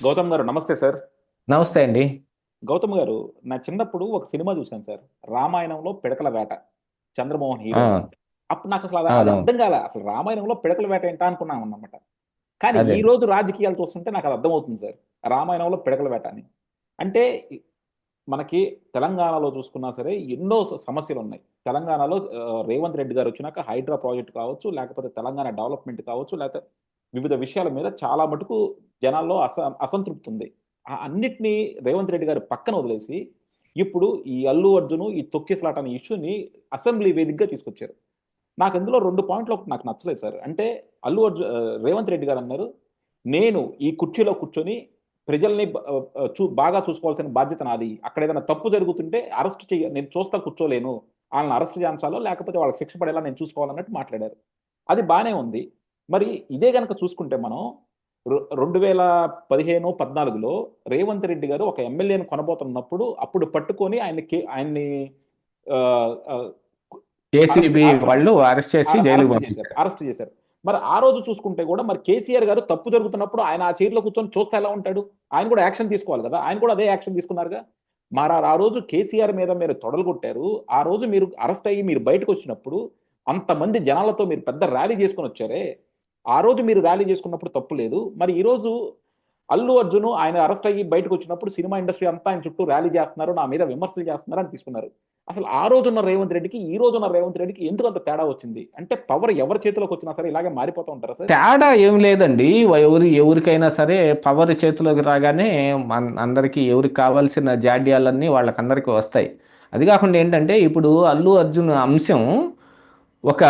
గౌతమ్ గారు నమస్తే సార్. నమస్తే అండి. గౌతమ్ గారు, నా చిన్నప్పుడు ఒక సినిమా చూశాను సార్. 'రామాయణంలో పిడకల వేట'. చంద్రమోహన్ హీరో ఆ! నటించారు. అప్పుడు నాకసలు అది అవునవును. అర్థం కాలా. అసలు 'రామాయణంలో పిడకల వేట' ఏంటా అనుకున్నానన్నమాట. కానీ అదే ఈ అండి. రోజు రాజకీయాలు చూస్తుంటే నాకది అర్థమవుతుంది సార్. 'రామాయణంలో పిడకల వేట' అని. అంటే ఇ మనకి తెలంగాణలో చూసుకున్నా సరే ఎన్నో సమస్యలున్నాయి. తెలంగాణలో రేవంత్ రెడ్డి గారొచ్చినాక హైడ్రా ప్రాజెక్ట్ కావచ్చు, లేకపోతే తెలంగాణ డెవలప్‌మెంట్ కావచ్చు, లేతే వివిధ విషయాల మీద చాలా మటుకు జనాల్లో అసంతృప్తి ఉంది. అన్నిటిని రేవంత్ రెడ్డి గారు పక్కన వదిలేసి, ఇప్పుడు ఈ అల్లు అర్జున్, ఈ తొక్కిసలాట అనే ఇష్యూని అసెంబ్లీ వేదికగా తీసుకొచ్చారు. నాకందులో 2 పాయింట్లు ఒకటి నాకు నచ్చలేదు సార్. అంటే రేవంత్ రెడ్డి గారన్నారు, "నేను ఈ కుర్చీలో కూర్చొని ప్రజల్ని బాగా చూసుకోవాల్సిన బాధ్యత నాది. అక్కడేదైనా తప్పు జరుగుతుంటే నేను చూస్తా కూర్చోలేను. ఆళ్ళని అరెస్ట్ చేయించాలో, లేకపోతే వాళ్ళకి శిక్ష పడేలా నేను చూసుకోవాలన్నట్టు మాట్లాడారు. అది బానే ఉంది. మరి ఇదే గనక చూసుకుంటే మనం 2015, 14లో రేవంత్ రెడ్డి గారు ఒక ఎమ్మెల్యేని కొనబోతున్నప్పుడు అప్పుడు పట్టుకొని ఆయన్ని ఆహ్, ఆహ్, అరెస్ట్ ఏసీబీ అ వాళ్ళు అరెస్ట్ చేసి జైలుకి అరెస్ట్ చేశారు. పంపించారు. అరెస్ట్ చేశారు. మరి ఆ రోజు చూసుకుంటే గూడా మరి కేసీఆర్ గారు తప్పు జరుగుతున్నప్పుడు ఆయన ఆ చైర్‌లో కూర్చొని చూస్తే ఎలా ఉంటాడు? ఆయన కూడా యాక్షన్ తీసుకోవాలి గదా! ఆయన కూడా అదే యాక్షన్ తీసుకున్నారుగా. ఆ రోజు కేసీఆర్ మీద మీరు తొడలు కొట్టారు. ఆ రోజు మీరు అరెస్ట్ అయ్యి మీరు బయటకొచ్చినప్పుడు అంతమంది జనాలతో మీరు పెద్ద ర్యాలీ చేసుకొనొచ్చారే! ఆ రోజు మీరు ర్యాలీ చేసుకున్నప్పుడు తప్పు లేదు. మరి ఈరోజు అల్లు అర్జున్ ఆయన అరెస్ట్ అయ్యి బయటకొచ్చినప్పుడు సినిమా ఇండస్ట్రీ అంతా ఆయన చుట్టూ ర్యాలీ చేస్తున్నారు. నా మీద విమర్శలు చేస్తున్నారు అని తీసుకున్నారు. అసలు ఆ రోజున్న రేవంత్ రెడ్డికి, ఈ రోజున్న రేవంత్ రెడ్డికి ఎందుకంత తేడా వచ్చింది? అంటే పవర్ ఎవరి చేతిలోకొచ్చినా సరే ఇలాగే మారిపోతూ ఉంటారా సార్? తేడా ఏం లేదండి. ఎవరికైనా సరే పవర్ చేతిలోకి రాగానే అందరికి ఎవరికి కావాల్సిన జాడ్యాలన్నీ వాళ్ళకందరికి వస్తాయి. అది కాకుండా ఏంటంటే ఇప్పుడు అల్లు అర్జున్ అంశం ఒక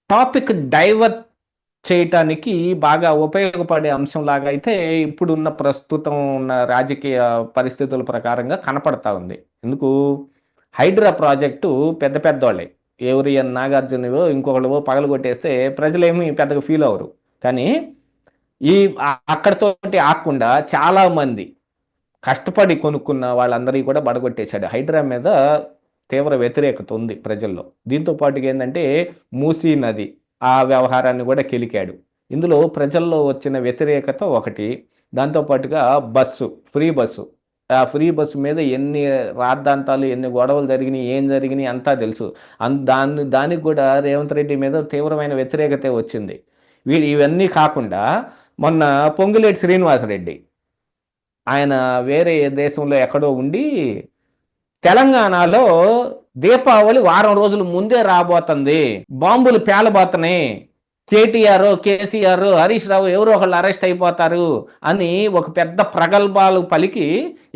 టాపిక్ డైవర్ట్ చేయటానికి బాగా ఉపయోగపడే అంశంలాగా అయితే ఇప్పుడున్న ప్రస్తుతం ఉన్న రాజకీయ పరిస్థితుల ప్రకారంగా కనపడతా ఉంది. ఎందుకు? హైడ్రా ప్రాజెక్టు పెద్ద పెద్దోళ్ళే. ఎవరియన్ నాగార్జునవో ఇంకొకళ్ళవో పగలగొట్టేస్తే ప్రజలేమి పెద్దగా ఫీల్ అవ్వరు. కానీ ఈ అక్కడితోటి ఆగకుండా చాలామంది కష్టపడి కొనుక్కున్న వాళ్ళందరికీ కూడా బడగొట్టేశాడు. హైడ్రా మీద తీవ్ర వ్యతిరేకత ఉంది ప్రజల్లో. దీంతో పాటుగా ఏందంటే మూసీ నది ఆ వ్యవహారాన్ని కూడా కెలికాడు. ఇందులో ప్రజల్లో వచ్చిన వ్యతిరేకత ఒకటి. దాంతో పాటుగా ఫ్రీ బస్సు. ఆ ఫ్రీ బస్సు మీద ఎన్ని రాద్ధాంతాలు, ఎన్ని గొడవలు జరిగినాయి, ఏం జరిగినాయి అంతా తెలుసు. దానికి కూడా రేవంత్ రెడ్డి మీద తీవ్రమైన వ్యతిరేకతే వచ్చింది. ఇవన్నీ కాకుండా మొన్న పొంగులేటి శ్రీనివాసరెడ్డి ఆయన వేరే దేశంలో ఎక్కడో ఉండి తెలంగాణలో దీపావళి వారం రోజుల ముందే రాబోతుంది, బాంబులు పేలబోతున్నాయి, కేసీఆర్, హరీష్ రావు ఎవరో ఒకళ్ళు అరెస్ట్ అయిపోతారు అని ఒక పెద్ద ప్రగల్భాలు పలికి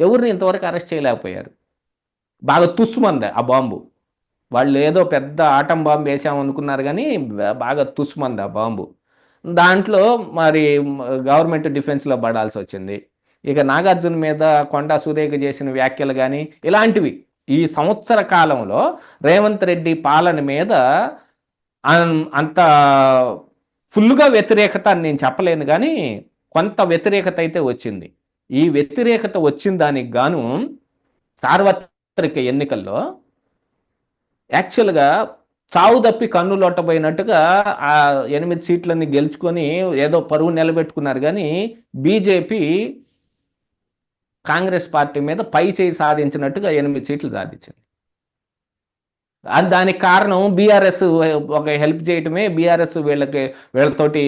ఎవరిని ఇంతవరకు అరెస్ట్ చేయలేకపోయారు. బాగా తుస్సుమంది ఆ బాంబు. వాళ్ళు ఏదో పెద్ద ఆటం బాంబు వేసామనుకున్నారు కానీ బాగా తుస్సుమంది ఆ బాంబు. దాంట్లో మరి గవర్నమెంట్ డిఫెన్స్లో పడాల్సి వచ్చింది. ఇక నాగార్జున మీద కొండా సురేఖ చేసిన వ్యాఖ్యలు కానీ ఇలాంటివి ఈ సంవత్సర కాలంలో రేవంత్ రెడ్డి పాలన మీద అంత ఫుల్గా వ్యతిరేకత అని నేను చెప్పలేను కానీ కొంత వ్యతిరేకత అయితే వచ్చింది. ఈ వ్యతిరేకత వచ్చిన దానికి గాను సార్వత్రిక ఎన్నికల్లో యాక్చువల్గా చావు తప్పి కన్ను లొట్టబోయినట్టుగా ఆ 8 సీట్లని గెలుచుకొని ఏదో పరువు నిలబెట్టుకున్నారు కానీ బీజేపీ కాంగ్రెస్ పార్టీ మీద పై చేయి సాధించినట్టుగా 8 సీట్లు సాధించింది. దానికి కారణం బీఆర్ఎస్ ఒక హెల్ప్ చేయటమే. బీఆర్ఎస్ వీళ్ళతోటి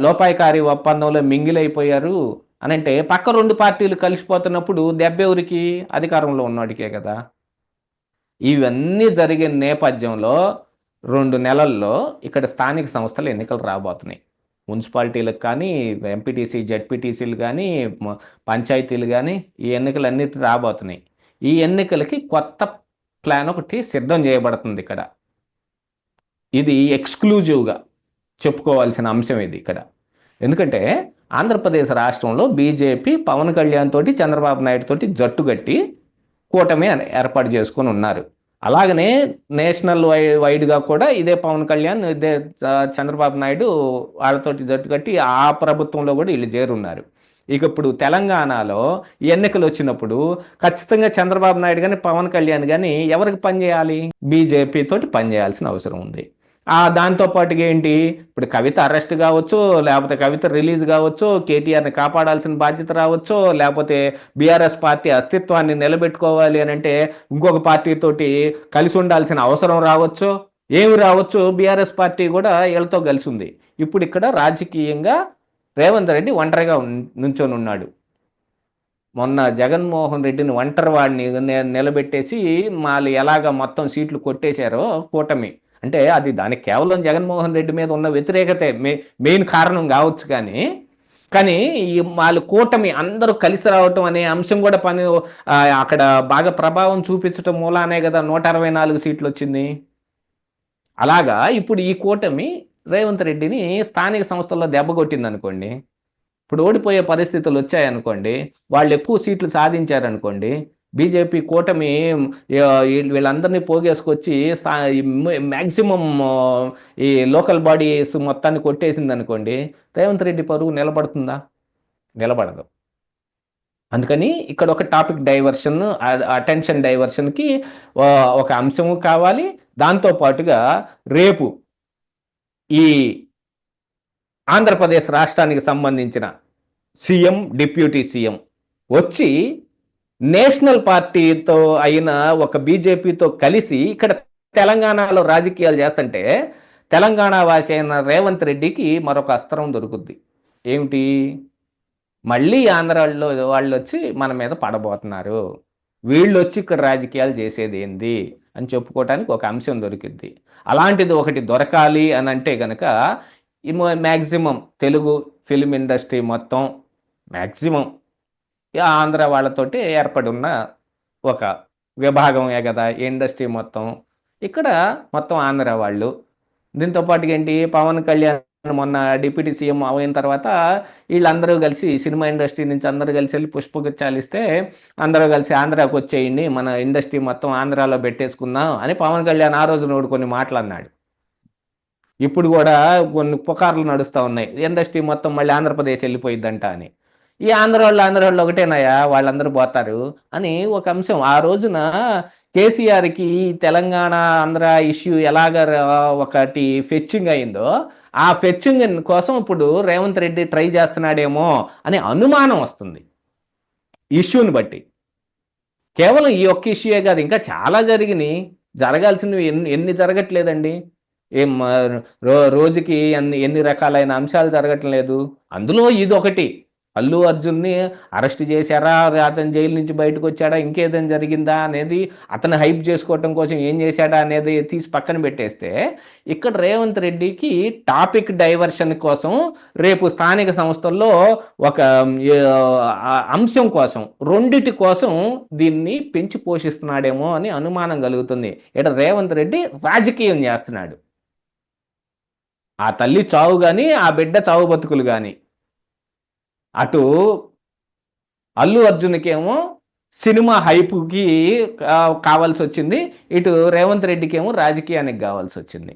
లోపాయికారి ఒప్పందంలో మింగిలైపోయారు అని అంటే పక్క 2 పార్టీలు కలిసిపోతున్నప్పుడు దెబ్బెవరికి? అధికారంలో ఉన్నవాడికే కదా. ఇవన్నీ జరిగిన నేపథ్యంలో 2 నెలల్లో ఇక్కడ స్థానిక సంస్థల ఎన్నికలు రాబోతున్నాయి. మున్సిపాలిటీలకు కానీ, ఎంపీటీసీ, జెడ్పీటీసీలు కానీ, పంచాయతీలు కానీ ఈ ఎన్నికలన్నీ రాబోతున్నాయి. ఈ ఎన్నికలకి కొత్త ప్లాన్ ఒకటి సిద్ధం చేయబడుతుంది ఇక్కడ. ఇది ఎక్స్క్లూజివ్గా చెప్పుకోవాల్సిన అంశం ఇది ఇక్కడ. ఎందుకంటే ఆంధ్రప్రదేశ్ రాష్ట్రంలో బీజేపీ పవన్ కళ్యాణ్ తోటి, చంద్రబాబు నాయుడు తోటి జట్టు కట్టి కూటమి ఏర్పాటు చేసుకొని ఉన్నారు. అలాగనే నేషనల్ వైడ్గా కూడా ఇదే పవన్ కళ్యాణ్, ఇదే చంద్రబాబు నాయుడు వాళ్ళతోటి జట్టు కట్టి ఆ ప్రభుత్వంలో కూడా వీళ్ళు చేరున్నారు. ఇక ఇప్పుడు తెలంగాణలో ఎన్నికలు వచ్చినప్పుడు ఖచ్చితంగా చంద్రబాబు నాయుడు కానీ, పవన్ కళ్యాణ్ కానీ ఎవరికి పనిచేయాలి? బీజేపీ తోటి పనిచేయాల్సిన అవసరం ఉంది. దాంతో పాటుగా ఏంటి, ఇప్పుడు కవిత అరెస్ట్ కావచ్చు, లేకపోతే కవిత రిలీజ్ కావచ్చు, కేటీఆర్ని కాపాడాల్సిన బాధ్యత రావచ్చు, లేకపోతే బీఆర్ఎస్ పార్టీ అస్తిత్వాన్ని నిలబెట్టుకోవాలి అని అంటే ఇంకొక పార్టీతోటి కలిసి ఉండాల్సిన అవసరం రావచ్చు, ఏమి రావచ్చు. బీఆర్ఎస్ పార్టీ కూడా వీళ్ళతో కలిసి ఉంది. ఇప్పుడు ఇక్కడ రాజకీయంగా రేవంత్ రెడ్డి ఒంటరిగా నుంచొని ఉన్నాడు. మొన్న జగన్మోహన్ రెడ్డిని ఒంటరి వాడిని నిలబెట్టేసి వాళ్ళు ఎలాగ మొత్తం సీట్లు కొట్టేశారో కూటమి, అంటే అది దానికి కేవలం జగన్మోహన్ రెడ్డి మీద ఉన్న వ్యతిరేకతే మెయిన్ కారణం కావచ్చు. కానీ ఈ వాళ్ళు కూటమి అందరూ కలిసి రావటం అనే అంశం కూడా అక్కడ బాగా ప్రభావం చూపించటం మూలానే కదా 164 సీట్లు వచ్చింది. అలాగా ఇప్పుడు ఈ కూటమి రేవంత్ రెడ్డిని స్థానిక సంస్థల్లో దెబ్బ కొట్టింది అనుకోండి, ఇప్పుడు ఓడిపోయే పరిస్థితులు వచ్చాయనుకోండి, వాళ్ళు ఎక్కువ సీట్లు సాధించారనుకోండి, బీజేపీ కూటమి వీళ్ళందరినీ పోగేసుకొచ్చి మ్యాక్సిమం ఈ లోకల్ బాడీస్ మొత్తాన్ని కొట్టేసింది అనుకోండి, రేవంత్ రెడ్డి పరువు నిలబడుతుందా? నిలబడదు. అందుకని ఇక్కడ ఒక టాపిక్ డైవర్షన్, అటెన్షన్ డైవర్షన్కి ఒక అంశము కావాలి. దాంతోపాటుగా రేపు ఈ ఆంధ్రప్రదేశ్ రాష్ట్రానికి సంబంధించిన సీఎం, డిప్యూటీ సీఎం వచ్చి నేషనల్ పార్టీతో అయిన ఒక బీజేపీతో కలిసి ఇక్కడ తెలంగాణలో రాజకీయాలు చేస్తుంటే తెలంగాణ వాసి అయిన రేవంత్ రెడ్డికి మరొక అస్త్రం దొరుకుద్ది. ఏమిటి? మళ్ళీ ఆంధ్రాలో వాళ్ళు వచ్చి మన మీద పడబోతున్నారు, వీళ్ళు వచ్చి ఇక్కడ రాజకీయాలు చేసేది ఏంది అని చెప్పుకోవటానికి ఒక అంశం దొరికిద్ది. అలాంటిది ఒకటి దొరకాలి అని అంటే కనుక మ్యాక్సిమం తెలుగు ఫిల్మ్ ఇండస్ట్రీ మొత్తం మ్యాక్సిమం ఆంధ్ర వాళ్ళతోటి ఏర్పడి ఉన్న ఒక విభాగమే కదా ఇండస్ట్రీ మొత్తం. ఇక్కడ మొత్తం ఆంధ్ర వాళ్ళు. దీంతో పాటుగా ఏంటి, పవన్ కళ్యాణ్ మొన్న డిప్యూటీ సీఎం అయిన తర్వాత వీళ్ళందరూ కలిసి సినిమా ఇండస్ట్రీ నుంచి అందరూ కలిసి వెళ్ళి పుష్పగుచ్చాలు ఇస్తే అందరూ కలిసి ఆంధ్రాకి వచ్చేయండి, మన ఇండస్ట్రీ మొత్తం ఆంధ్రాలో పెట్టేసుకుందాం అని పవన్ కళ్యాణ్ ఆ రోజు నోడు కొన్ని మాట్లాడినాడు. ఇప్పుడు కూడా కొన్ని పుకార్లు నడుస్తూ ఉన్నాయి, ఇండస్ట్రీ మొత్తం మళ్ళీ ఆంధ్రప్రదేశ్ వెళ్ళిపోయిద్దంట అని. ఈ ఆంధ్ర వాళ్ళు ఒకటేనాయా, వాళ్ళందరూ పోతారు అని ఒక అంశం. ఆ రోజున కేసీఆర్కి తెలంగాణ ఆంధ్ర ఇష్యూ ఎలాగ ఒకటి ఫెచ్చింగ్ అయిందో, ఆ ఫెచ్చింగ్ కోసం ఇప్పుడు రేవంత్ రెడ్డి ట్రై చేస్తున్నాడేమో అనే అనుమానం వస్తుంది ఇష్యూని బట్టి. కేవలం ఈ ఒక్క ఇష్యూయే కాదు, ఇంకా చాలా జరిగినాయి. జరగాల్సినవి ఎన్ని జరగట్లేదండి. ఏం రోజుకి ఎన్ని రకాలైన అంశాలు జరగట్లేదు. అందులో ఇది ఒకటి. అల్లు అర్జున్ని అరెస్ట్ చేశారా, అతను జైలు నుంచి బయటకు వచ్చాడా, ఇంకేదైనా జరిగిందా అనేది, అతను హైప్ చేసుకోవటం కోసం ఏం చేశాడా అనేది తీసి పక్కన పెట్టేస్తే, ఇక్కడ రేవంత్ రెడ్డికి టాపిక్ డైవర్షన్ కోసం రేపు స్థానిక సంస్థల్లో ఒక అంశం కోసం, రెండిటి కోసం దీన్ని పెంచి పోషిస్తున్నాడేమో అని అనుమానం కలుగుతుంది. ఇక్కడ రేవంత్ రెడ్డి రాజకీయం చేస్తున్నాడు. ఆ తల్లి చావు కానీ, ఆ బిడ్డ చావు బతుకులు కానీ. అటు అల్లు అర్జున్కేమో సినిమా హైప్కి కావాల్సి వచ్చింది, ఇటు రేవంత్ రెడ్డికి ఏమో రాజకీయానికి కావాల్సి వచ్చింది.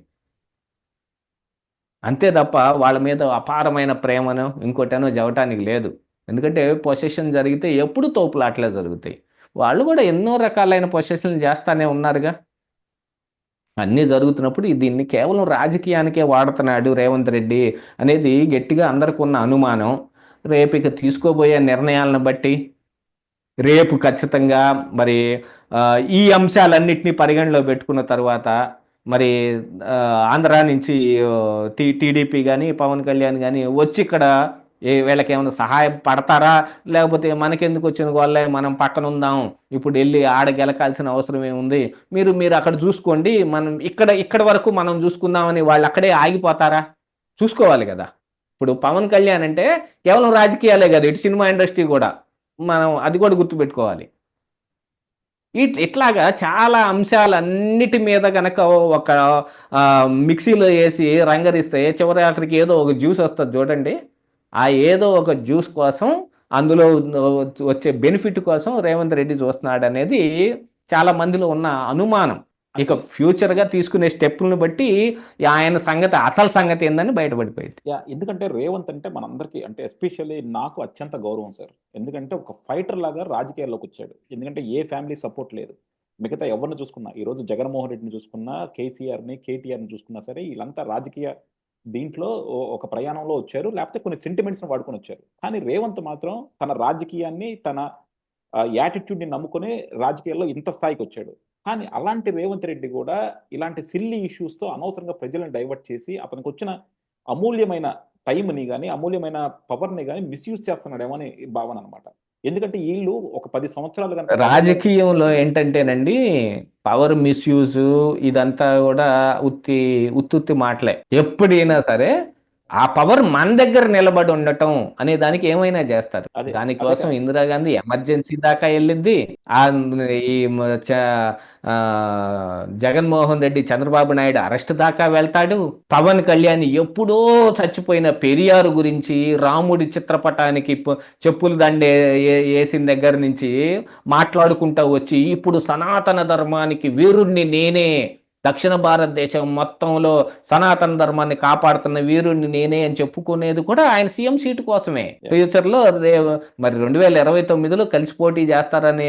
అంతే తప్ప వాళ్ళ మీద అపారమైన ప్రేమనో ఇంకోటనో చెప్పటానికి లేదు. ఎందుకంటే పొసెషన్ జరిగితే ఎప్పుడు తోపులాట్లే జరుగుతాయి. వాళ్ళు కూడా ఎన్నో రకాలైన పొసెషన్లు చేస్తానే ఉన్నారుగా. అన్నీ జరుగుతున్నప్పుడు దీన్ని కేవలం రాజకీయానికే వాడుతున్నాడు రేవంత్ రెడ్డి అనేది గట్టిగా అందరికి ఉన్న అనుమానం. రేపు ఇక తీసుకోబోయే నిర్ణయాలను బట్టి రేపు ఖచ్చితంగా మరి ఈ అంశాలన్నింటినీ పరిగణలో పెట్టుకున్న తర్వాత మరి ఆంధ్ర నుంచి టీడీపీ కానీ పవన్ కళ్యాణ్ కానీ వచ్చి ఇక్కడ వీళ్ళకి ఏమైనా సహాయపడతారా, లేకపోతే మనకెందుకు వచ్చిన వాళ్ళే మనం పక్కన ఉందాం, ఇప్పుడు వెళ్ళి ఆడ గెలకాల్సిన అవసరం ఏముంది, మీరు అక్కడ చూసుకోండి, మనం ఇక్కడ వరకు మనం చూసుకుందామని వాళ్ళు అక్కడే ఆగిపోతారా? చూసుకోవాలి కదా. ఇప్పుడు పవన్ కళ్యాణ్ అంటే కేవలం రాజకీయాలే కాదు, ఇటు సినిమా ఇండస్ట్రీ కూడా, మనం అది కూడా గుర్తుపెట్టుకోవాలి. ఇట్లాగా చాలా అంశాలన్నిటి మీద కనుక ఒక మిక్సీలో వేసి రంగరిస్తే చివరి ఆఖరికి ఏదో ఒక జ్యూస్ వస్తుంది చూడండి. ఆ ఏదో ఒక జ్యూస్ కోసం, అందులో వచ్చే బెనిఫిట్ కోసం రేవంత్ రెడ్డి చూస్తున్నాడు అనేది చాలా మందిలో ఉన్న అనుమానం. ఇక ఫ్యూచర్గా తీసుకునే స్టెప్పులను బట్టి ఆయన సంగతి, అసలు సంగతి ఏందని బయటపడిపోయింది. ఎందుకంటే రేవంత్ అంటే మనందరికీ, అంటే ఎస్పెషల్లీ నాకు అత్యంత గౌరవం సార్. ఎందుకంటే ఒక ఫైటర్ లాగా రాజకీయాల్లోకి వచ్చాడు. ఎందుకంటే ఏ ఫ్యామిలీ సపోర్ట్ లేదు. మిగతా ఎవరిని చూసుకున్నా ఈరోజు జగన్మోహన్ రెడ్డిని చూసుకున్నా, కేసీఆర్ని, కేటీఆర్ని చూసుకున్నా సరే వీళ్ళంతా రాజకీయ దీంట్లో ఒక ప్రయాణంలో వచ్చారు. లేకపోతే కొన్ని సెంటిమెంట్స్ని వాడుకొని వచ్చారు. కానీ రేవంత్ మాత్రం తన రాజకీయాన్ని తన యాటిట్యూడ్ని నమ్ముకుని రాజకీయాల్లో ఇంత స్థాయికి వచ్చాడు. కానీ అలాంటి రేవంత్ రెడ్డి కూడా ఇలాంటి సిల్లీ ఇష్యూస్తో అనవసరంగా ప్రజలను డైవర్ట్ చేసి అతనికి వచ్చిన అమూల్యమైన టైంని కానీ అమూల్యమైన పవర్ని కానీ మిస్యూజ్ చేస్తున్నాడేమో అని భావన అనమాట. ఎందుకంటే వీళ్ళు ఒక 10 సంవత్సరాలు కనుక రాజకీయంలో ఏంటంటేనండి పవర్ మిస్యూజ్ ఇదంతా కూడా ఉత్తుత్తి మాటలే. ఎప్పుడైనా సరే ఆ పవర్ మన దగ్గర నిలబడి ఉండటం అనే దానికి ఏమైనా చేస్తారు. అదే దానికోసం ఇందిరాగాంధీ ఎమర్జెన్సీ దాకా వెళ్ళింది. ఆ ఈ జగన్మోహన్ రెడ్డి చంద్రబాబు నాయుడు అరెస్ట్ దాకా వెళ్తాడు. పవన్ కళ్యాణ్ ఎప్పుడో చచ్చిపోయిన పెరియారు గురించి రాముడి చిత్రపటానికి చెప్పులు దండే వేసిన దగ్గర నుంచి మాట్లాడుకుంటా వచ్చి ఇప్పుడు సనాతన ధర్మానికి వీరుణ్ణి నేనే, దక్షిణ భారతదేశం మొత్తంలో సనాతన ధర్మాన్ని కాపాడుతున్న వీరుణ్ణి నేనే అని చెప్పుకునేది కూడా ఆయన సీఎం సీటు కోసమే. ఫ్యూచర్ లో మరి 2029లో కలిసి పోటీ చేస్తారనే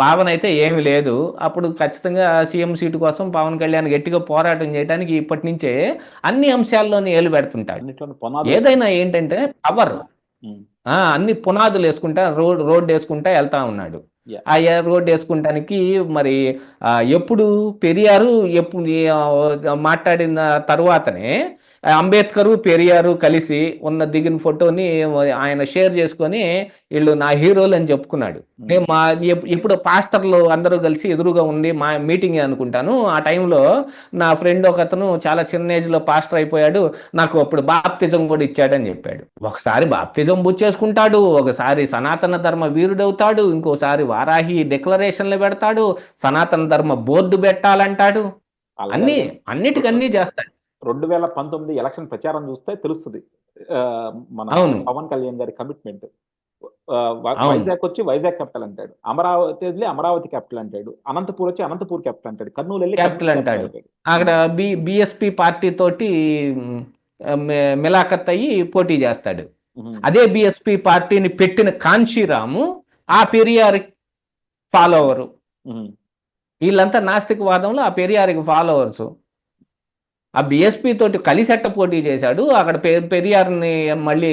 భావన అయితే ఏమి లేదు. అప్పుడు ఖచ్చితంగా సీఎం సీటు కోసం పవన్ కళ్యాణ్ గట్టిగా పోరాటం చేయడానికి ఇప్పటి నుంచే అన్ని అంశాల్లోని ఏలు పెడుతుంటాడు. ఏదైనా ఏంటంటే పవర్ అన్ని పునాదులు వేసుకుంటా రోడ్డు వేసుకుంటా వెళ్తా ఉన్నాడు. ఆ రోడ్డు వేసుకుంటానికి మరి ఎప్పుడు పెరియారు మాట్లాడిన తర్వాతనే అంబేద్కర్ పెరియారు కలిసి దిగిన ఫోటోని ఆయన షేర్ చేసుకొని వీళ్ళు నా హీరోలు అని చెప్పుకున్నాడు. ఇప్పుడు పాస్టర్లు అందరూ కలిసి ఎదురుగా ఉంది మా మీటింగ్ అనుకుంటాను. ఆ టైంలో నా ఫ్రెండ్ ఒకతను చాలా చిన్న ఏజ్ లో పాస్టర్ అయిపోయాడు, నాకు అప్పుడు బాప్తిజం కూడా ఇచ్చాడని చెప్పాడు. ఒకసారి బాప్తిజం బుచ్చేసుకుంటాడు, ఒకసారి సనాతన ధర్మ వీరుడవుతాడు, ఇంకోసారి వారాహి డిక్లరేషన్లు పెడతాడు, సనాతన ధర్మ బోర్డు పెట్టాలంటాడు, అన్నిటికన్నీ చేస్తాడు. 2019 ఎలక్షన్ ప్రచారం చూస్తే తెలుస్తుంది మన పవన్ కళ్యాణ్ గారి కమిట్మెంట్. వైజాగ్ వచ్చి వైజాగ్ క్యాపిటల్ అంటాడు, అమరావతి వెళ్ళి అమరావతి క్యాపిటల్ అంటాడు, అనంతపూర్ వచ్చి అనంతపూర్ క్యాపిటల్ అంటాడు, కర్నూలు వెళ్ళి క్యాపిటల్ అంటాడు. అక్కడ బిఎస్పి పార్టీ తోటి మిలాఖత్ అయ్యి పోటీ చేస్తాడు. అదే బిఎస్పి పార్టీని పెట్టిన కాంశీరాము ఆ పెరియారి ఫాలోవరు. వీళ్ళంతా నాస్తికవాదంలో ఆ పెరియారికి ఫాలోవర్స్. ఆ బిఎస్పి తోటి కలిసెట్ట పోటీ చేశాడు, అక్కడ పెరియార్ని మళ్ళీ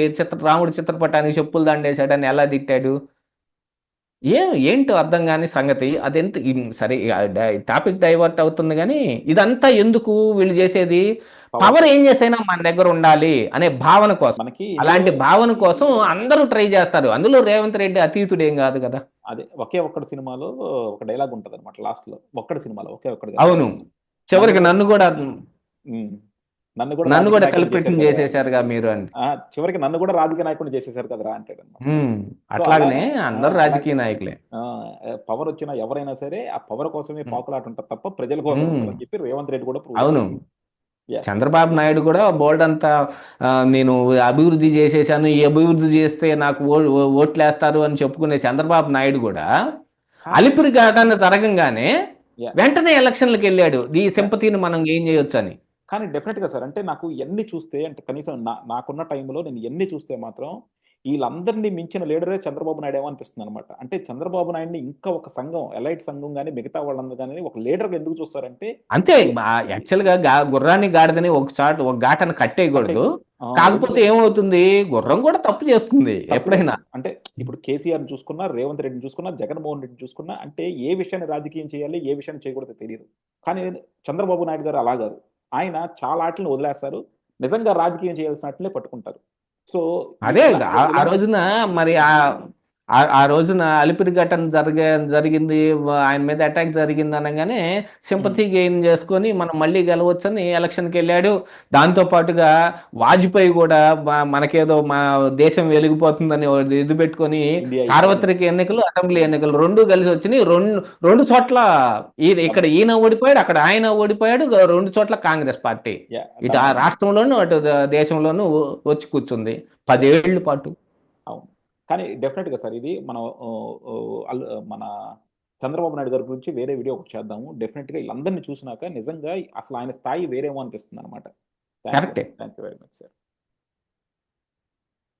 రాముడి చిత్రపటానికి చెప్పులు దండేశాడని ఎలా తిట్టాడు? ఏంటో అర్థం కాని సంగతి. అదెంత సరే టాపిక్ డైవర్ట్ అవుతుంది కానీ ఇదంతా ఎందుకు వీళ్ళు చేసేది? పవర్ ఏం చేసైనా మన దగ్గర ఉండాలి అనే భావన కోసం. అలాంటి భావన కోసం అందరూ ట్రై చేస్తారు. అందులో రేవంత్ రెడ్డి అతీతుడు ఏం కాదు కదా. అదే ఒకే ఒక్కడి సినిమాలో ఒక డైలాగ్ ఉంటది అనమాట లాస్ట్ లో, ఒక్కడి సినిమాలో ఒకే ఒక్కడి. అవును, చివరికి నన్ను కూడా కల్పితం చేసేసారుగా మీరు అని. చివరికి నన్ను కూడా రాజకీయ నాయకుడిని చేసేసారు కదరా అంటాడు. అట్లాగనే అందరు రాజకీయ నాయకులే. పవర్ వచ్చినా ఎవరైనా సరే ఆ పవర్ కోసమే పాకులాట ఉంటారు తప్ప ప్రజల కోసం అని చెప్పి రేవంత్ రెడ్డి కూడా. అవును, చంద్రబాబు నాయుడు కూడా బోల్డ్ అంతా నేను అభివృద్ధి చేసేసాను, ఈ అభివృద్ధి చేస్తే నాకు ఓట్లేస్తారు అని చెప్పుకునే చంద్రబాబు నాయుడు కూడా అలిపిరి ఘటన జరగంగానే వెంటనే ఎలక్షన్లకు వెళ్ళాడు, ఈ సింపతిని మనం ఏం చేయొచ్చు అని. కానీ డెఫినెట్గా సార్, అంటే నాకు ఎన్ని చూస్తే, అంటే కనీసం నాకున్న టైంలో నేను ఎన్ని చూస్తే మాత్రం వీళ్ళందరినీ మించిన లీడరే చంద్రబాబు నాయుడు ఏమో అనిపిస్తుంది అనమాట. అంటే చంద్రబాబు నాయుడిని ఇంకా ఒక సంఘం, ఎలైట్ సంఘం కానీ మిగతా వాళ్ళందరూ కానీ ఒక లీడర్గా ఎందుకు చూస్తారంటే, అంతే యాక్చువల్గా గుర్రాన్ని గాడిదని ఒక ఘాటను కట్టేయకూడదు. కాకపోతే ఏమవుతుంది, గుర్రం కూడా తప్పు చేస్తుంది ఎప్పుడైనా. అంటే ఇప్పుడు కేసీఆర్ చూసుకున్నా, రేవంత్ రెడ్డిని చూసుకున్నా, జగన్మోహన్ రెడ్డిని చూసుకున్నా, అంటే ఏ విషయాన్ని రాజకీయం చేయాలి, ఏ విషయాన్ని చేయకూడదో తెలియదు. కానీ చంద్రబాబు నాయుడు గారు అలా కాదు, ఆయన చాలా ఆటలను వదిలేస్తారు, నిజంగా రాజకీయం చేయాల్సిన ఆటలే పట్టుకుంటారు. సో అదే ఆ రోజున మరి ఆ రోజున అలిపిరి ఘటన జరిగింది, ఆయన మీద అటాక్ జరిగింది అనగానే సింపతి గెయిన్ చేసుకొని మనం మళ్ళీ గెలవచ్చని ఎలక్షన్కి వెళ్ళాడు. దాంతో పాటుగా వాజ్పేయి కూడా మనకేదో మా దేశం వెలిగిపోతుందని ఇది పెట్టుకొని సార్వత్రిక ఎన్నికలు, అసెంబ్లీ ఎన్నికలు రెండు కలిసి వచ్చినాయి. రెండు చోట్ల ఇక్కడ ఈయన ఓడిపోయాడు, అక్కడ ఆయన ఓడిపోయాడు. రెండు చోట్ల కాంగ్రెస్ పార్టీ ఇటు ఆ రాష్ట్రంలోనూ అటు దేశంలోనూ వచ్చి కూర్చుంది 10 ఏళ్ల పాటు. కానీ డెఫినెట్గా సార్ ఇది మన చంద్రబాబు నాయుడు గారి గురించి వేరే వీడియో ఒకటి చేద్దాము. డెఫినెట్గా వీళ్ళందరినీ చూసినాక నిజంగా అసలు ఆయన స్థాయి వేరేమో అనిపిస్తుంది అనమాట. Thank you very much sir.